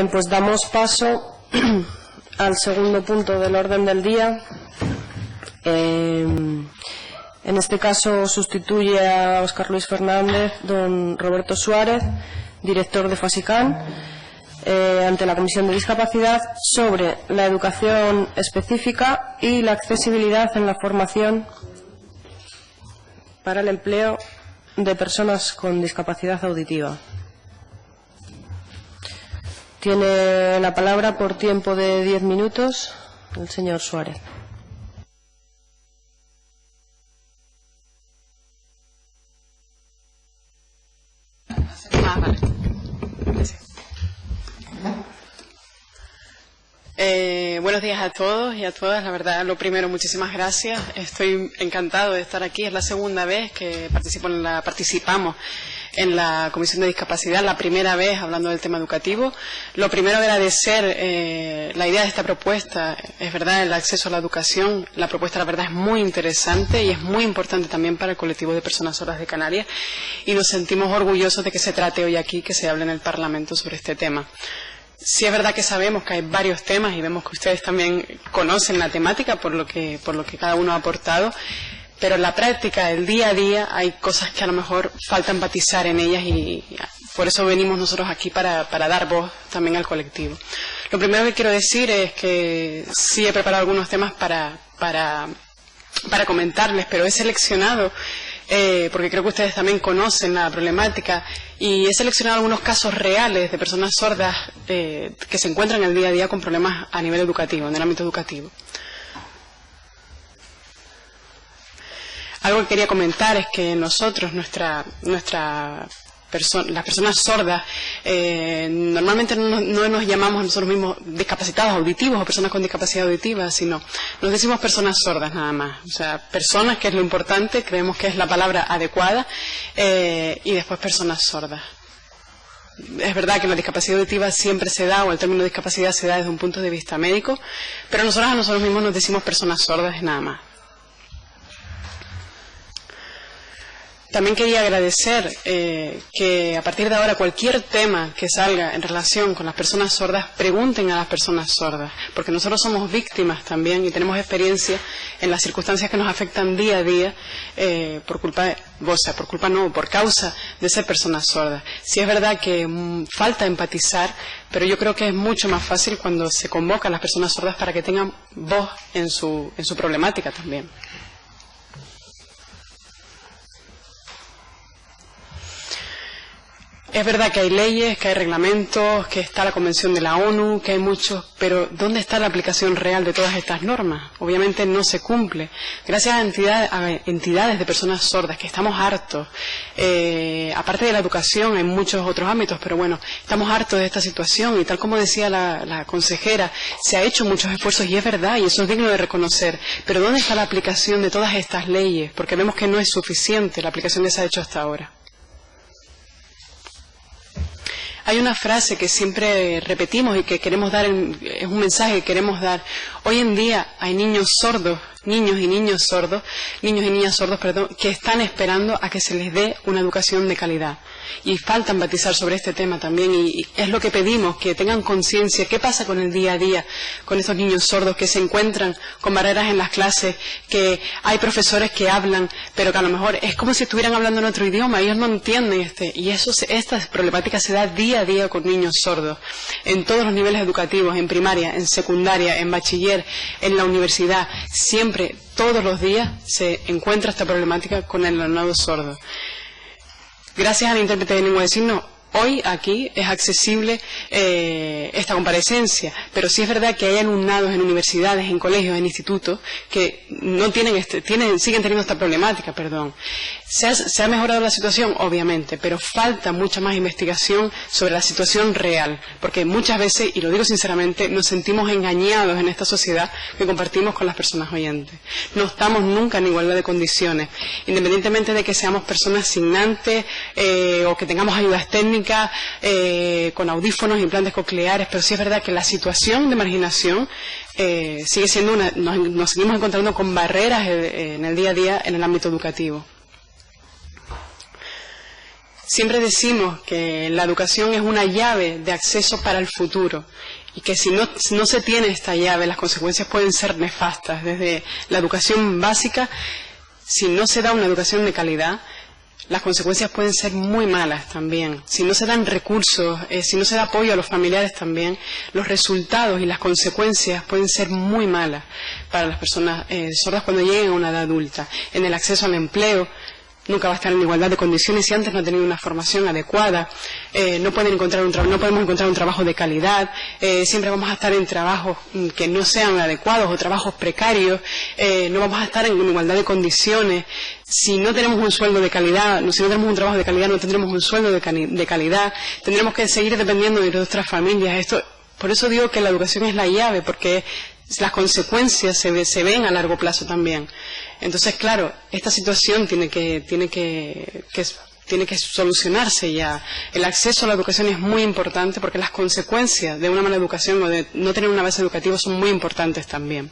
orden, pues damos paso al segundo punto del orden del día. En este caso sustituye a Óscar Luis Fernández don Roberto Suárez, director de FASICAN, ante la Comisión de Discapacidad, sobre la educación específica y la accesibilidad en la formación para el empleo de personas con discapacidad auditiva. Tiene la palabra por tiempo de 10 minutos el señor Suárez. Buenos días a todos y a todas. La verdad, lo primero, muchísimas gracias. Estoy encantado de estar aquí. Es la segunda vez que participamos en la Comisión de Discapacidad, la primera vez hablando del tema educativo. Lo primero, agradecer la idea de esta propuesta. Es verdad, el acceso a la educación, la propuesta, la verdad, es muy interesante y es muy importante también para el colectivo de personas sordas de Canarias, y nos sentimos orgullosos de que se trate hoy aquí, que se hable en el Parlamento sobre este tema. Sí, es verdad que sabemos que hay varios temas y vemos que ustedes también conocen la temática por lo que cada uno ha aportado, pero en la práctica, el día a día, hay cosas que a lo mejor falta empatizar en ellas, y por eso venimos nosotros aquí para dar voz también al colectivo. Lo primero que quiero decir es que sí he preparado algunos temas para comentarles, pero he seleccionado, porque creo que ustedes también conocen la problemática, y he seleccionado algunos casos reales de personas sordas que se encuentran en el día a día con problemas a nivel educativo, en el ámbito educativo. Algo que quería comentar es que nosotros, las personas sordas, normalmente no nos llamamos a nosotros mismos discapacitados auditivos o personas con discapacidad auditiva, sino nos decimos personas sordas nada más. O sea, personas, que es lo importante, creemos que es la palabra adecuada, y después personas sordas. Es verdad que la discapacidad auditiva siempre se da, o el término discapacidad se da desde un punto de vista médico, pero nosotros a nosotros mismos nos decimos personas sordas nada más. También quería agradecer que a partir de ahora cualquier tema que salga en relación con las personas sordas, pregunten a las personas sordas, porque nosotros somos víctimas también y tenemos experiencia en las circunstancias que nos afectan día a día por causa de ser personas sordas. Sí, es verdad que falta empatizar, pero yo creo que es mucho más fácil cuando se convoca a las personas sordas para que tengan voz en su problemática también. Es verdad que hay leyes, que hay reglamentos, que está la Convención de la ONU, que hay muchos, pero ¿dónde está la aplicación real de todas estas normas? Obviamente no se cumple. Gracias a entidades de personas sordas, que estamos hartos, aparte de la educación, en muchos otros ámbitos, pero bueno, estamos hartos de esta situación, y tal como decía la consejera, se ha hecho muchos esfuerzos, y es verdad, y eso es digno de reconocer, pero ¿dónde está la aplicación de todas estas leyes? Porque vemos que no es suficiente la aplicación que se ha hecho hasta ahora. Hay una frase que siempre repetimos y que queremos dar, es un mensaje que queremos dar. Hoy en día hay niños y niñas sordos, que están esperando a que se les dé una educación de calidad. Y falta empatizar sobre este tema también, y es lo que pedimos, que tengan conciencia. ¿Qué pasa con el día a día con estos niños sordos que se encuentran con barreras en las clases, que hay profesores que hablan, pero que a lo mejor es como si estuvieran hablando en otro idioma, ellos no entienden y esta problemática se da día a día con niños sordos, en todos los niveles educativos, en primaria, en secundaria, en bachiller, en la universidad, siempre, todos los días se encuentra esta problemática con el alumnado sordo. Gracias al intérprete de lengua de signos, hoy aquí es accesible esta comparecencia, pero sí es verdad que hay alumnados en universidades, en colegios, en institutos que no siguen teniendo esta problemática, perdón. ¿Se ha mejorado la situación? Obviamente, pero falta mucha más investigación sobre la situación real, porque muchas veces, y lo digo sinceramente, nos sentimos engañados en esta sociedad que compartimos con las personas oyentes. No estamos nunca en igualdad de condiciones, independientemente de que seamos personas signantes o que tengamos ayudas técnicas, con audífonos, implantes cocleares, pero sí es verdad que la situación de marginación sigue siendo nos seguimos encontrando con barreras en el día a día en el ámbito educativo. Siempre decimos que la educación es una llave de acceso para el futuro y que si no se tiene esta llave, las consecuencias pueden ser nefastas. Desde la educación básica, si no se da una educación de calidad, las consecuencias pueden ser muy malas también. Si no se dan recursos, si no se da apoyo a los familiares también, los resultados y las consecuencias pueden ser muy malas para las personas sordas cuando lleguen a una edad adulta. En el acceso al empleo, nunca va a estar en igualdad de condiciones si antes no ha tenido una formación adecuada, no podemos encontrar un trabajo de calidad, siempre vamos a estar en trabajos que no sean adecuados o trabajos precarios, no vamos a estar en igualdad de condiciones. Si no tenemos un sueldo de calidad, si no tenemos un trabajo de calidad, no tendremos un sueldo de calidad, tendremos que seguir dependiendo de nuestras familias. Por eso digo que la educación es la llave, porque las consecuencias se ven a largo plazo también. Entonces, claro, esta situación tiene que solucionarse ya. El acceso a la educación es muy importante porque las consecuencias de una mala educación o de no tener una base educativa son muy importantes también.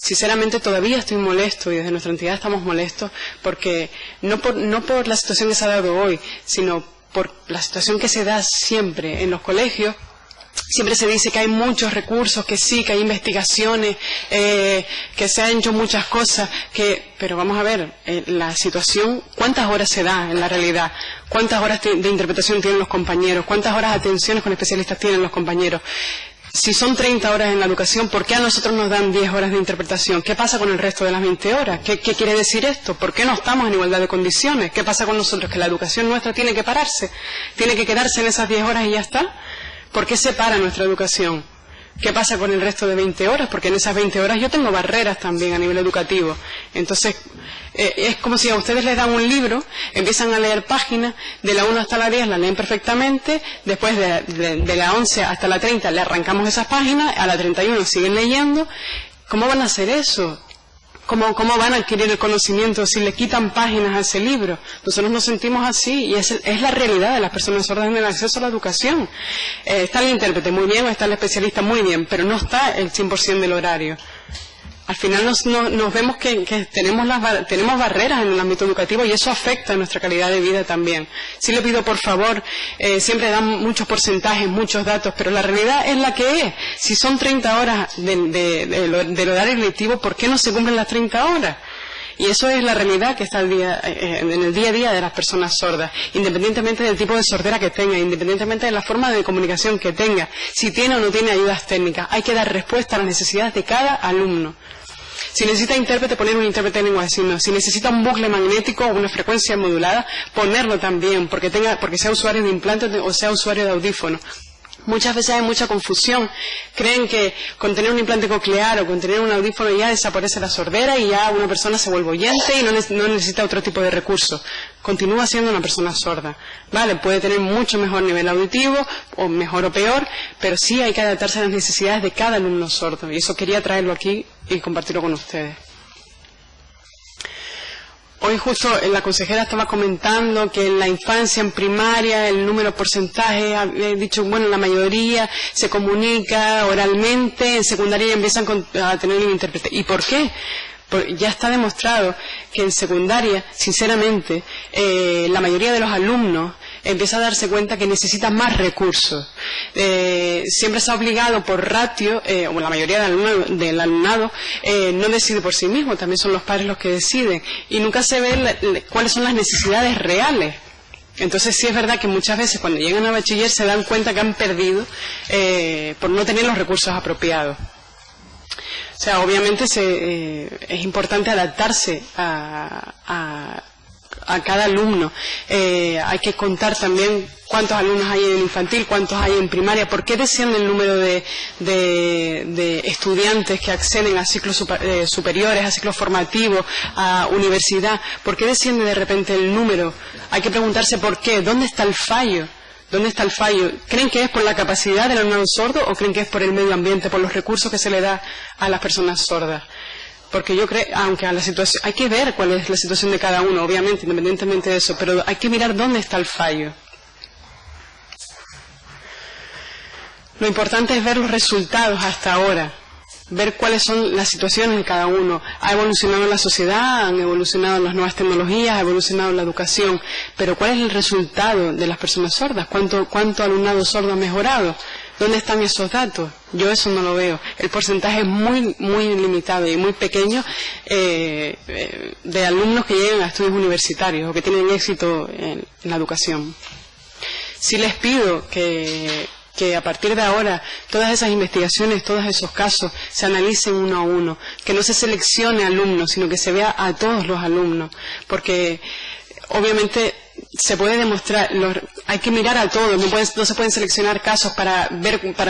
Sinceramente todavía estoy molesto y desde nuestra entidad estamos molestos porque no por la situación que se ha dado hoy, sino por la situación que se da siempre en los colegios. Siempre se dice que hay muchos recursos, que sí, que hay investigaciones, que se han hecho muchas cosas, pero vamos a ver, la situación, ¿cuántas horas se da en la realidad? ¿Cuántas horas de interpretación tienen los compañeros? ¿Cuántas horas de atenciones con especialistas tienen los compañeros? Si son 30 horas en la educación, ¿por qué a nosotros nos dan 10 horas de interpretación? ¿Qué pasa con el resto de las 20 horas? ¿Qué quiere decir esto? ¿Por qué no estamos en igualdad de condiciones? ¿Qué pasa con nosotros? ¿Que la educación nuestra tiene que pararse? ¿Tiene que quedarse en esas 10 horas y ya está? ¿Por qué se para nuestra educación? ¿Qué pasa con el resto de 20 horas? Porque en esas 20 horas yo tengo barreras también a nivel educativo. Entonces, es como si a ustedes les dan un libro, empiezan a leer páginas, de la 1 hasta la 10 la leen perfectamente, después de la 11 hasta la 30 le arrancamos esas páginas, a la 31 siguen leyendo. ¿Cómo van a hacer eso? ¿Cómo van a adquirir el conocimiento si le quitan páginas a ese libro? Nosotros nos sentimos así y es la realidad de las personas sordas en el acceso a la educación. Está el intérprete muy bien o está el especialista muy bien, pero no está el 100% del horario. Al final nos vemos que tenemos barreras en el ámbito educativo y eso afecta a nuestra calidad de vida también. Sí le pido, por favor, siempre dan muchos porcentajes, muchos datos, pero la realidad es la que es. Si son 30 horas del horario lectivo, ¿por qué no se cumplen las 30 horas? Y eso es la realidad que está en el día a día de las personas sordas, independientemente del tipo de sordera que tenga, independientemente de la forma de comunicación que tenga, si tiene o no tiene ayudas técnicas. Hay que dar respuesta a las necesidades de cada alumno. Si necesita intérprete, poner un intérprete de lengua de signos. Si necesita un bucle magnético o una frecuencia modulada, ponerlo también, porque sea usuario de implante o sea usuario de audífono. Muchas veces hay mucha confusión. Creen que con tener un implante coclear o con tener un audífono ya desaparece la sordera y ya una persona se vuelve oyente y no necesita otro tipo de recursos. Continúa siendo una persona sorda. Vale, puede tener mucho mejor nivel auditivo, o mejor o peor, pero sí hay que adaptarse a las necesidades de cada alumno sordo. Y eso quería traerlo aquí y compartirlo con ustedes. Hoy justo la consejera estaba comentando que en la infancia, en primaria, el número porcentaje, ha dicho, bueno, la mayoría se comunica oralmente, en secundaria ya empiezan a tener un intérprete. ¿Y por qué? Ya está demostrado que en secundaria, sinceramente, la mayoría de los alumnos empieza a darse cuenta que necesita más recursos. Siempre se ha obligado por ratio, o la mayoría del alumnado no decide por sí mismo, también son los padres los que deciden, y nunca se ve cuáles son las necesidades reales. Entonces sí es verdad que muchas veces cuando llegan a bachiller se dan cuenta que han perdido por no tener los recursos apropiados. O sea, obviamente es importante adaptarse a cada alumno. Hay que contar también cuántos alumnos hay en infantil, cuántos hay en primaria, por qué desciende el número de estudiantes que acceden a ciclos superiores, a ciclos formativos, a universidad, por qué desciende de repente el número. Hay que preguntarse por qué, ¿dónde está el fallo? ¿Dónde está el fallo? ¿Creen que es por la capacidad del alumnado sordo o creen que es por el medio ambiente, por los recursos que se le da a las personas sordas? Porque yo creo, aunque a la situación, hay que ver cuál es la situación de cada uno, obviamente, independientemente de eso, pero hay que mirar dónde está el fallo. Lo importante es ver los resultados hasta ahora. ver cuáles son las situaciones de cada uno. Ha evolucionado la sociedad, han evolucionado las nuevas tecnologías, ha evolucionado la educación, pero ¿cuál es el resultado de las personas sordas? ¿Cuánto alumnado sordo ha mejorado? ¿Dónde están esos datos? Yo eso no lo veo. El porcentaje es muy limitado y muy pequeño de alumnos que llegan a estudios universitarios o que tienen éxito en la educación. Sí les pido que a partir de ahora todas esas investigaciones, todos esos casos se analicen uno a uno, que no se seleccione alumnos, sino que se vea a todos los alumnos, porque obviamente se puede demostrar, hay que mirar a todos, no se pueden seleccionar casos para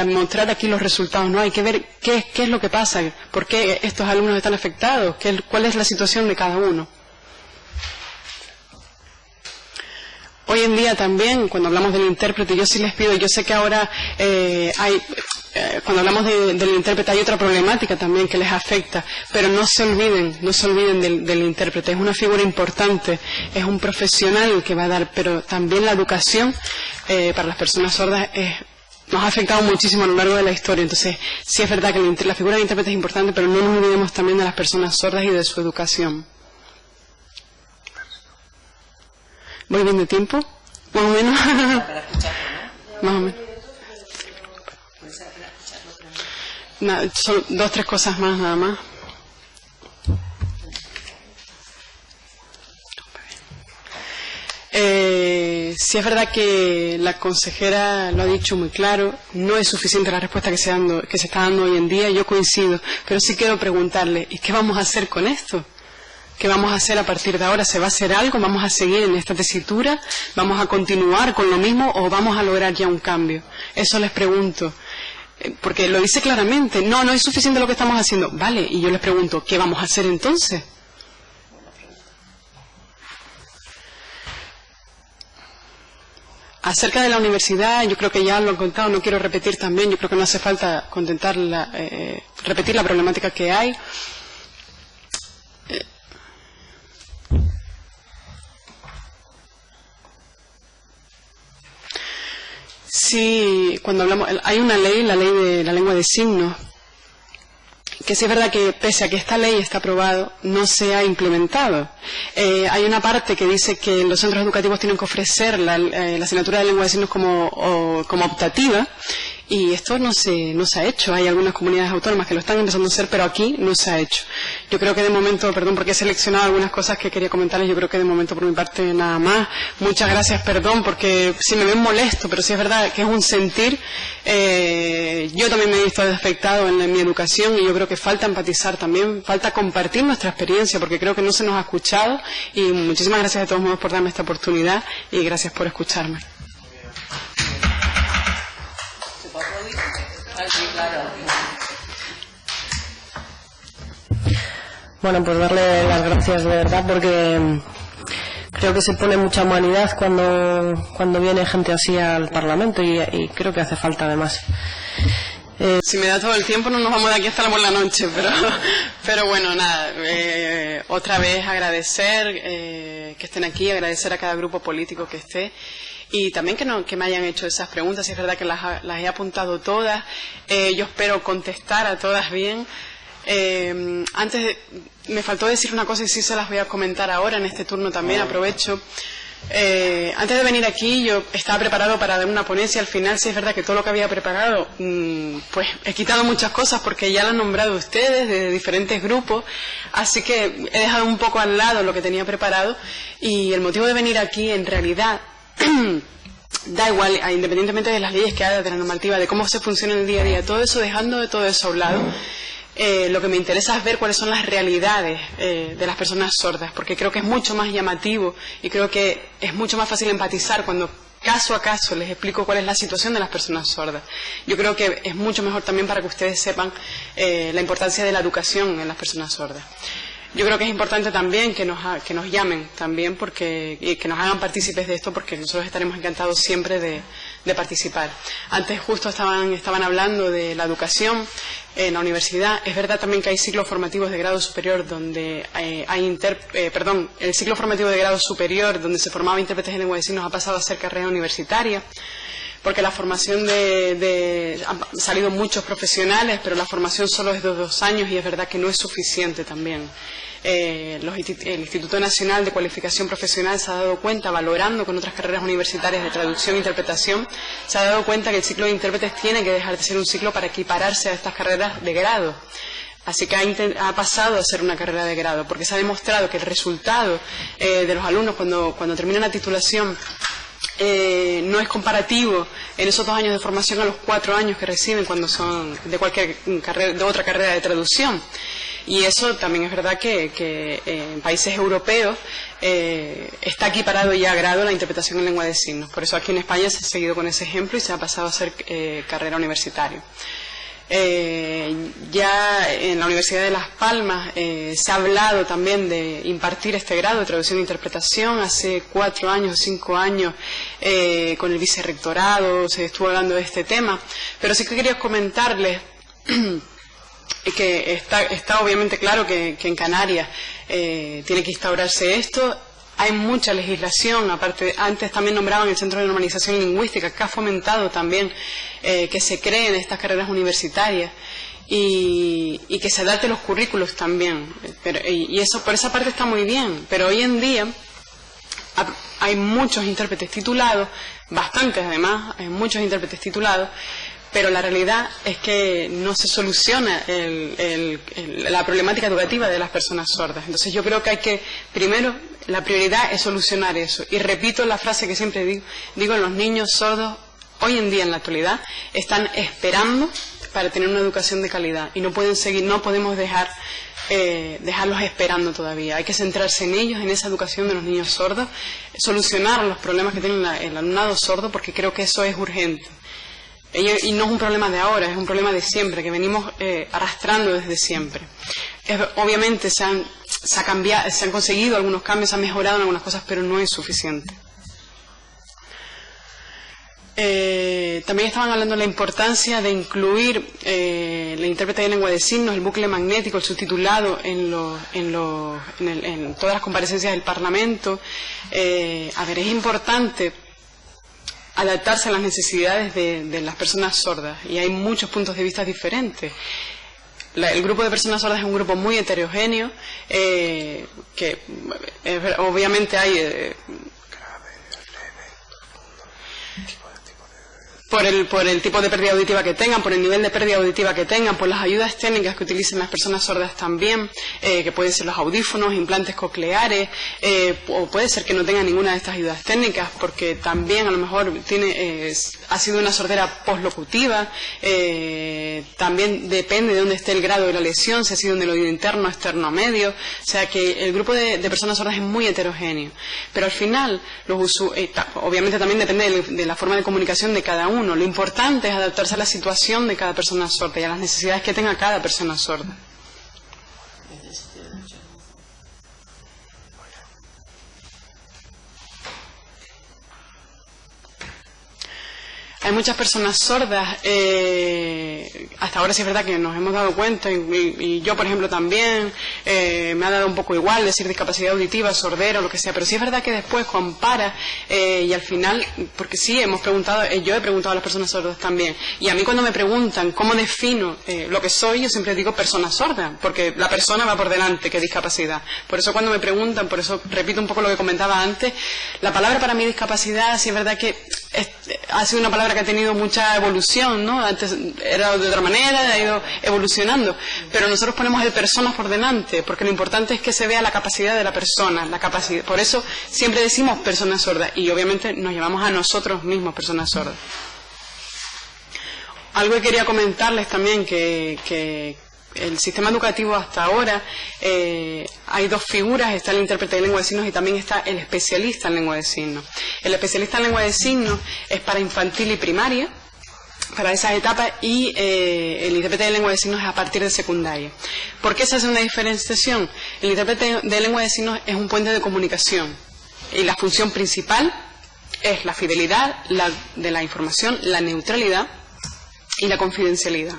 mostrar aquí los resultados, no, hay que ver qué es lo que pasa, por qué estos alumnos están afectados, cuál es la situación de cada uno. Hoy en día también, cuando hablamos del intérprete, yo sí les pido, yo sé que ahora cuando hablamos del intérprete hay otra problemática también que les afecta, pero no se olviden del intérprete, es una figura importante, es un profesional que va a dar, pero también la educación para las personas sordas nos ha afectado muchísimo a lo largo de la historia. Entonces, sí es verdad que la figura del intérprete es importante, pero no nos olvidemos también de las personas sordas y de su educación. ¿Voy bien de tiempo? ¿Más o menos? Más o menos. Nada, son 2 o 3 cosas más, nada más. Sí es verdad que la consejera lo ha dicho muy claro, no es suficiente la respuesta que se está dando hoy en día, yo coincido, pero sí quiero preguntarle, ¿y qué vamos a hacer con esto? ¿Qué vamos a hacer a partir de ahora? ¿Se va a hacer algo? ¿Vamos a seguir en esta tesitura? ¿Vamos a continuar con lo mismo o vamos a lograr ya un cambio? Eso les pregunto. Porque lo dice claramente, no es suficiente lo que estamos haciendo. Vale, y yo les pregunto, ¿qué vamos a hacer entonces? Acerca de la universidad, yo creo que ya lo han contado, no quiero repetir también, yo creo que no hace falta repetir la problemática que hay. Sí, cuando hablamos, hay una ley, la ley de la lengua de signos, que sí es verdad que pese a que esta ley está aprobada, no se ha implementado. Hay una parte que dice que los centros educativos tienen que ofrecer la asignatura de lengua de signos como optativa, y esto no se ha hecho. Hay algunas comunidades autónomas que lo están empezando a hacer, pero aquí no se ha hecho. Yo creo que de momento, perdón porque he seleccionado algunas cosas que quería comentarles, yo creo que de momento por mi parte nada más. Muchas gracias, perdón, porque si me ven molesto, pero sí es verdad que es un sentir. Yo también me he visto afectado en mi educación y yo creo que falta empatizar también, falta compartir nuestra experiencia, porque creo que no se nos ha escuchado, y muchísimas gracias de todos modos por darme esta oportunidad y gracias por escucharme. Bueno, pues darle las gracias de verdad, porque creo que se pone mucha humanidad cuando viene gente así al Parlamento y creo que hace falta además. Si me da todo el tiempo no nos vamos de aquí hasta por la noche, pero bueno, nada, otra vez agradecer que estén aquí, agradecer a cada grupo político que esté. Y también que me hayan hecho esas preguntas, y es verdad que las he apuntado todas. Yo espero contestar a todas bien. Me faltó decir una cosa y sí se las voy a comentar ahora en este turno también, aprovecho. Antes de venir aquí yo estaba preparado para dar una ponencia. Al final sí es verdad que todo lo que había preparado, pues he quitado muchas cosas porque ya lo han nombrado ustedes de diferentes grupos, así que he dejado un poco al lado lo que tenía preparado, y el motivo de venir aquí en realidad da igual, independientemente de las leyes que haya, de la normativa, de cómo se funciona el día a día, todo eso, dejando de todo eso a un lado, lo que me interesa es ver cuáles son las realidades de las personas sordas, porque creo que es mucho más llamativo y creo que es mucho más fácil empatizar cuando caso a caso les explico cuál es la situación de las personas sordas. Yo creo que es mucho mejor también para que ustedes sepan la importancia de la educación en las personas sordas. Yo creo que es importante también que nos llamen también y que nos hagan partícipes de esto, porque nosotros estaremos encantados siempre de participar. Antes justo estaban hablando de la educación en la universidad. Es verdad también que hay ciclos formativos de grado superior donde el ciclo formativo de grado superior donde se formaba intérpretes de lengua de signos ha pasado a ser carrera universitaria. porque la formación han salido muchos profesionales, pero la formación solo es de 2 años y es verdad que no es suficiente también. El Instituto Nacional de Cualificación Profesional se ha dado cuenta, valorando con otras carreras universitarias de traducción e interpretación, se ha dado cuenta que el ciclo de intérpretes tiene que dejar de ser un ciclo para equipararse a estas carreras de grado. Así que ha pasado a ser una carrera de grado, porque se ha demostrado que el resultado de los alumnos cuando terminan la titulación no es comparativo en esos 2 años de formación a los 4 años que reciben cuando son de otra carrera de traducción. Y eso también es verdad que en países europeos está equiparado ya a grado la interpretación en lengua de signos. Por eso aquí en España se ha seguido con ese ejemplo y se ha pasado a ser carrera universitaria. Ya en la Universidad de Las Palmas se ha hablado también de impartir este grado de traducción e interpretación. Hace 4 años o 5 años con el vicerrectorado se estuvo hablando de este tema, pero sí que quería comentarles que está obviamente claro que en Canarias tiene que instaurarse esto. Hay mucha legislación, aparte, antes también nombraban el Centro de Normalización Lingüística, que ha fomentado también que se creen estas carreras universitarias y que se adapten los currículos también. Y eso por esa parte está muy bien, pero hoy en día hay muchos intérpretes titulados, bastantes además, hay muchos intérpretes titulados, pero la realidad es que no se soluciona la problemática educativa de las personas sordas. Entonces yo creo que hay que, primero, la prioridad es solucionar eso. Y repito la frase que siempre digo, los niños sordos hoy en día en la actualidad están esperando para tener una educación de calidad y no pueden seguir, no podemos dejarlos esperando todavía. Hay que centrarse en ellos, en esa educación de los niños sordos, solucionar los problemas que tiene el alumnado sordo, porque creo que eso es urgente. Y no es un problema de ahora, es un problema de siempre, que venimos arrastrando desde siempre. Obviamente se han conseguido algunos cambios, se han mejorado en algunas cosas, pero no es suficiente. También estaban hablando de la importancia de incluir la intérprete de lengua de signos, el bucle magnético, el subtitulado en todas las comparecencias del Parlamento. Es importante adaptarse a las necesidades de las personas sordas, y hay muchos puntos de vista diferentes. El grupo de personas sordas es un grupo muy heterogéneo, que obviamente hay por el tipo de pérdida auditiva que tengan, por el nivel de pérdida auditiva que tengan, por las ayudas técnicas que utilicen las personas sordas también, que pueden ser los audífonos, implantes cocleares, o puede ser que no tengan ninguna de estas ayudas técnicas, porque también a lo mejor ha sido una sordera poslocutiva, también depende de dónde esté el grado de la lesión, si ha sido en el oído interno, externo, medio, o sea que el grupo de personas sordas es muy heterogéneo, pero al final, obviamente también depende de la forma de comunicación de cada uno. Lo importante es adaptarse a la situación de cada persona sorda y a las necesidades que tenga cada persona sorda. Hay muchas personas sordas, hasta ahora sí es verdad que nos hemos dado cuenta, y yo por ejemplo también, me ha dado un poco igual decir discapacidad auditiva, sordera o lo que sea, pero sí es verdad que después compara y al final, porque sí hemos preguntado, yo he preguntado a las personas sordas también, y a mí cuando me preguntan cómo defino lo que soy, yo siempre digo persona sorda, porque la persona va por delante que discapacidad. Por eso cuando me preguntan, por eso repito un poco lo que comentaba antes, la palabra para mí discapacidad sí es verdad que ha sido una palabra que ha tenido mucha evolución, ¿no? Antes era de otra manera, ha ido evolucionando, pero nosotros ponemos el persona por delante, porque lo importante es que se vea la capacidad de la persona, por eso siempre decimos personas sordas, y obviamente nos llevamos a nosotros mismos personas sordas. Algo que quería comentarles también, que el sistema educativo hasta ahora, hay 2 figuras, está el intérprete de lengua de signos y también está el especialista en lengua de signos. El especialista en lengua de signos es para infantil y primaria, para esas etapas, y el intérprete de lengua de signos es a partir de secundaria. ¿Por qué se hace una diferenciación? El intérprete de lengua de signos es un puente de comunicación y la función principal es la fidelidad de la información, la neutralidad y la confidencialidad.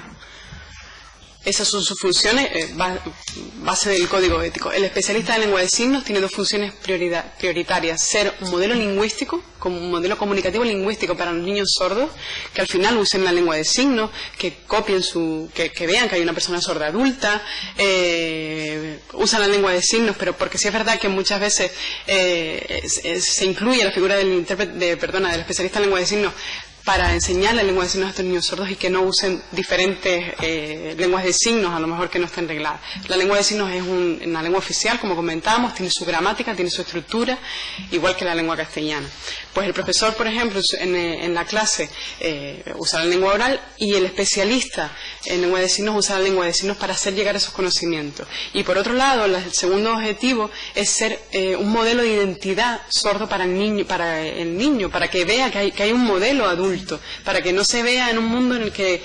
Esas son sus funciones, base del código ético. El especialista en lengua de signos tiene dos funciones prioritarias: ser un modelo lingüístico, como un modelo comunicativo lingüístico para los niños sordos, que al final usen la lengua de signos, que copien que vean que hay una persona sorda adulta, usan la lengua de signos, pero porque sí es verdad que muchas veces se incluye la figura del intérprete, del especialista en lengua de signos, para enseñar la lengua de signos a estos niños sordos y que no usen diferentes lenguas de signos, a lo mejor que no estén regladas. La lengua de signos es una lengua oficial, como comentábamos, tiene su gramática, tiene su estructura, igual que la lengua castellana. Pues el profesor, por ejemplo, en la clase usa la lengua oral, y el especialista en lengua de signos usa la lengua de signos para hacer llegar esos conocimientos. Y por otro lado, el segundo objetivo es ser un modelo de identidad sordo para el niño, para que vea que hay un modelo adulto, para que no se vea en un mundo en el que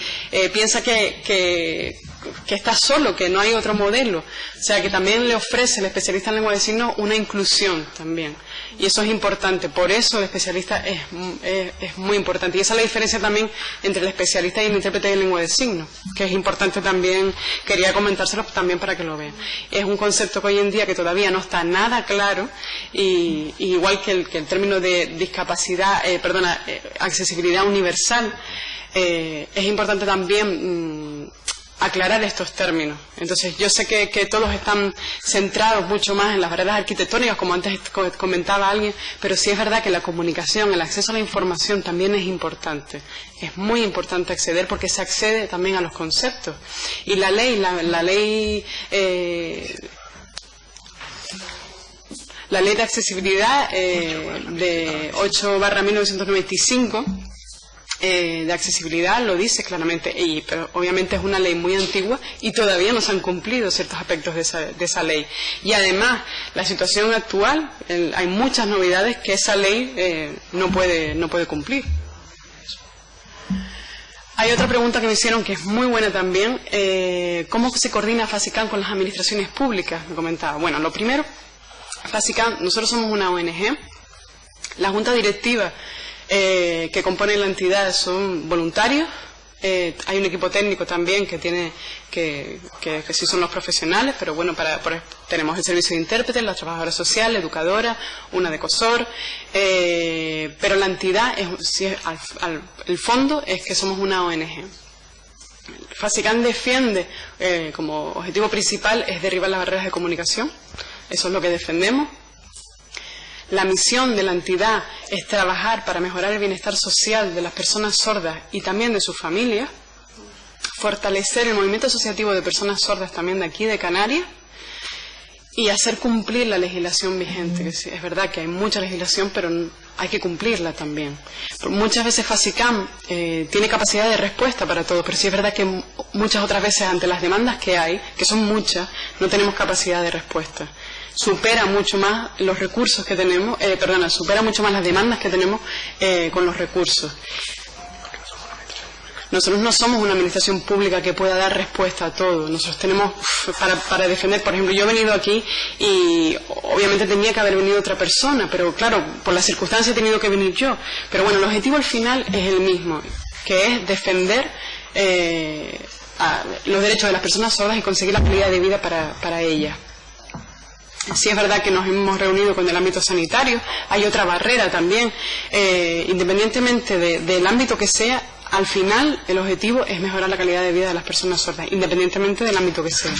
piensa que está solo, que no hay otro modelo. O sea, que también le ofrece el especialista en lengua de signos una inclusión también. Y eso es importante. Por eso el especialista es muy importante. Y esa es la diferencia también entre el especialista y el intérprete de lengua de signos, que es importante también, quería comentárselo también para que lo vean. Es un concepto que hoy en día que todavía no está nada claro, y igual que el término de discapacidad, accesibilidad universal, es importante también aclarar estos términos. Entonces, yo sé que todos están centrados mucho más en las barreras arquitectónicas, como antes comentaba alguien, pero sí es verdad que la comunicación, el acceso a la información también es importante. Es muy importante acceder, porque se accede también a los conceptos. Y la ley de accesibilidad de 8/1995 de accesibilidad lo dice claramente, pero obviamente es una ley muy antigua y todavía no se han cumplido ciertos aspectos de esa ley. Y además, la situación actual, hay muchas novedades que esa ley no puede cumplir. Hay otra pregunta que me hicieron que es muy buena también: ¿cómo se coordina FASICAN con las administraciones públicas? Me comentaba. Bueno, lo primero, FASICAN, nosotros somos una ONG. La junta directiva que compone la entidad son voluntarios. Hay un equipo técnico también que sí son los profesionales, pero bueno, tenemos el servicio de intérpretes, la trabajadora social, la educadora, una de COSOR, pero la entidad, el fondo es que somos una ONG. FASICAN defiende, como objetivo principal, es derribar las barreras de comunicación. Eso es lo que defendemos. La misión de la entidad es trabajar para mejorar el bienestar social de las personas sordas y también de sus familias, fortalecer el movimiento asociativo de personas sordas también de aquí, de Canarias, y hacer cumplir la legislación vigente. Es verdad que hay mucha legislación, pero hay que cumplirla también. Muchas veces FASICAN tiene capacidad de respuesta para todo, pero sí es verdad que muchas otras veces, ante las demandas que hay, que son muchas, no tenemos capacidad de respuesta. Supera mucho más los recursos que tenemos, supera mucho más las demandas que tenemos con los recursos. Nosotros no somos una administración pública que pueda dar respuesta a todo. Nosotros tenemos, para defender, por ejemplo, yo he venido aquí y obviamente tenía que haber venido otra persona, pero claro, por las circunstancias he tenido que venir yo. Pero bueno, el objetivo al final es el mismo, que es defender los derechos de las personas sordas y conseguir la calidad de vida para ellas. Sí es verdad que nos hemos reunido con el ámbito sanitario. Hay otra barrera también, independientemente del ámbito que sea. Al final, el objetivo es mejorar la calidad de vida de las personas sordas, independientemente del ámbito que sea.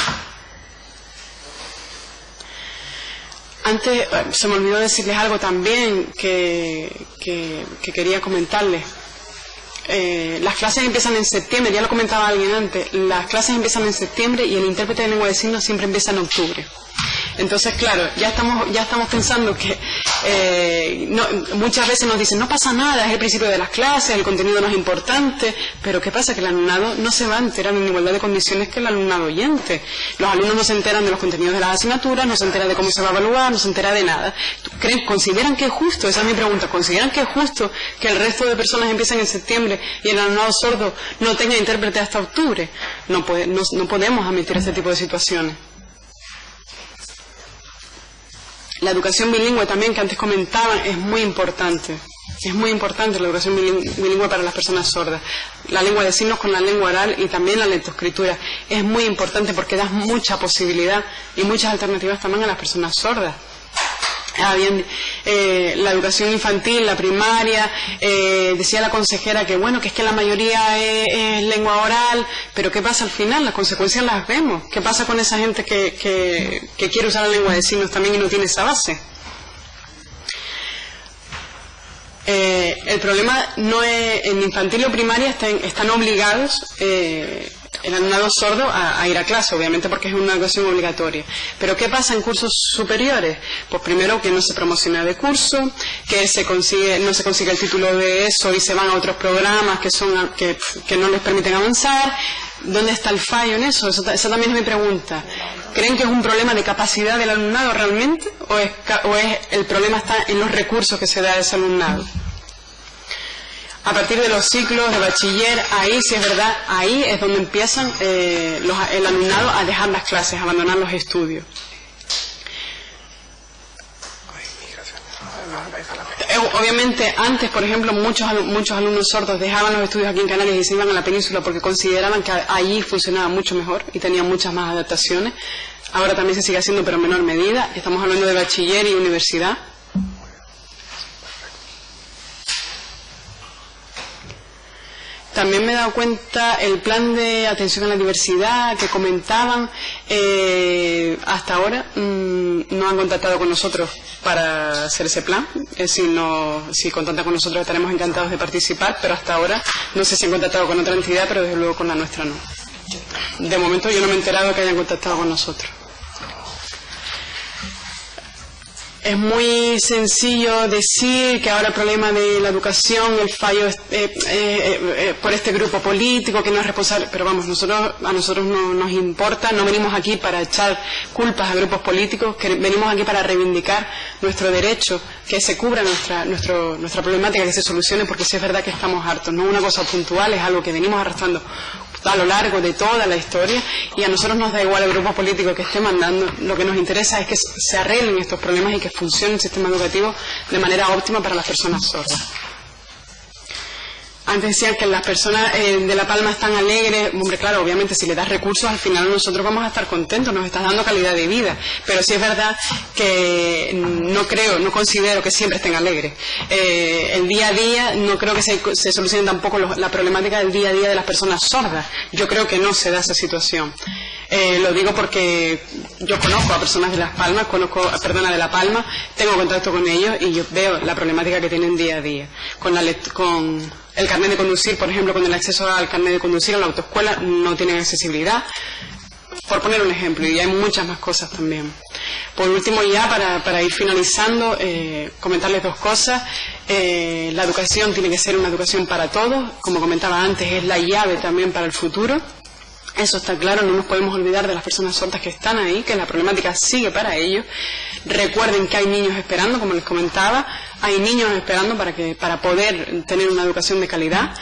Antes, se me olvidó decirles algo también que quería comentarles. Las clases empiezan en septiembre, ya lo comentaba alguien antes. Las clases empiezan en septiembre y el intérprete de lengua de signos siempre empieza en octubre. Entonces, claro, ya estamos pensando que muchas veces nos dicen, no pasa nada, es el principio de las clases, el contenido no es importante, pero ¿qué pasa? Que el alumnado no se va a enterar en igualdad de condiciones que el alumnado oyente. Los alumnos no se enteran de los contenidos de las asignaturas, no se enteran de cómo se va a evaluar, no se entera de nada. ¿Consideran que es justo? Esa es mi pregunta. ¿Consideran que es justo que el resto de personas empiecen en septiembre y el alumnado sordo no tenga intérprete hasta octubre? No podemos admitir ese tipo de situaciones. La educación bilingüe también, que antes comentaban, es muy importante. Es muy importante la educación bilingüe para las personas sordas. La lengua de signos con la lengua oral y también la lectoescritura. Es muy importante porque da mucha posibilidad y muchas alternativas también a las personas sordas. Bien, la educación infantil, la primaria, decía la consejera que bueno, que es que la mayoría es lengua oral, pero ¿qué pasa al final? Las consecuencias las vemos. ¿Qué pasa con esa gente que quiere usar la lengua de signos también y no tiene esa base? El problema no es, en infantil o primaria están obligados el alumnado sordo a ir a clase, obviamente porque es una educación obligatoria. Pero ¿qué pasa en cursos superiores? Pues primero que no se promociona de curso, que no se consigue el título de eso y se van a otros programas que no les permiten avanzar. ¿Dónde está el fallo en eso? Esa también es mi pregunta. ¿Creen que es un problema de capacidad del alumnado realmente? ¿O es el problema está en los recursos que se da a ese alumnado? A partir de los ciclos de bachiller, ahí sí es verdad, ahí es donde empiezan el alumnado a dejar las clases, a abandonar los estudios. Obviamente antes, por ejemplo, muchos alumnos sordos dejaban los estudios aquí en Canarias y se iban a la península porque consideraban que allí funcionaba mucho mejor y tenían muchas más adaptaciones. Ahora también se sigue haciendo, pero en menor medida. Estamos hablando de bachiller y universidad. También me he dado cuenta el plan de atención a la diversidad que comentaban, hasta ahora no han contactado con nosotros para hacer ese plan. Si contactan con nosotros estaremos encantados de participar, pero hasta ahora no sé si han contactado con otra entidad, pero desde luego con la nuestra no. De momento yo no me he enterado que hayan contactado con nosotros. Es muy sencillo decir que ahora el problema de la educación, el fallo es por este grupo político que no es responsable, pero vamos, a nosotros no nos importa, no venimos aquí para echar culpas a grupos políticos, que venimos aquí para reivindicar nuestro derecho, que se cubra nuestra problemática, que se solucione, porque sí es verdad que estamos hartos, no es una cosa puntual, es algo que venimos arrastrando a lo largo de toda la historia y a nosotros nos da igual el grupo político que esté mandando. Lo que nos interesa es que se arreglen estos problemas y que funcione el sistema educativo de manera óptima para las personas sordas. Antes decían que las personas de La Palma están alegres. Hombre, claro, obviamente si le das recursos al final nosotros vamos a estar contentos, nos estás dando calidad de vida, pero sí es verdad que no considero que siempre estén alegres. El día a día no creo que se solucione tampoco la problemática del día a día de las personas sordas. Yo creo que no se da esa situación. Lo digo porque yo conozco a personas de Las Palmas, de La Palma, tengo contacto con ellos y yo veo la problemática que tienen día a día. Con el carnet de conducir, por ejemplo, con el acceso al carnet de conducir en la autoescuela no tienen accesibilidad, por poner un ejemplo, y hay muchas más cosas también. Por último, ya para ir finalizando, comentarles dos cosas. La educación tiene que ser una educación para todos, como comentaba antes, es la llave también para el futuro. Eso está claro, no nos podemos olvidar de las personas sordas que están ahí, que la problemática sigue para ellos. Recuerden que hay niños esperando, como les comentaba, hay niños esperando para poder tener una educación de calidad.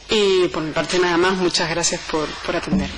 Y por mi parte nada más, muchas gracias por atenderme.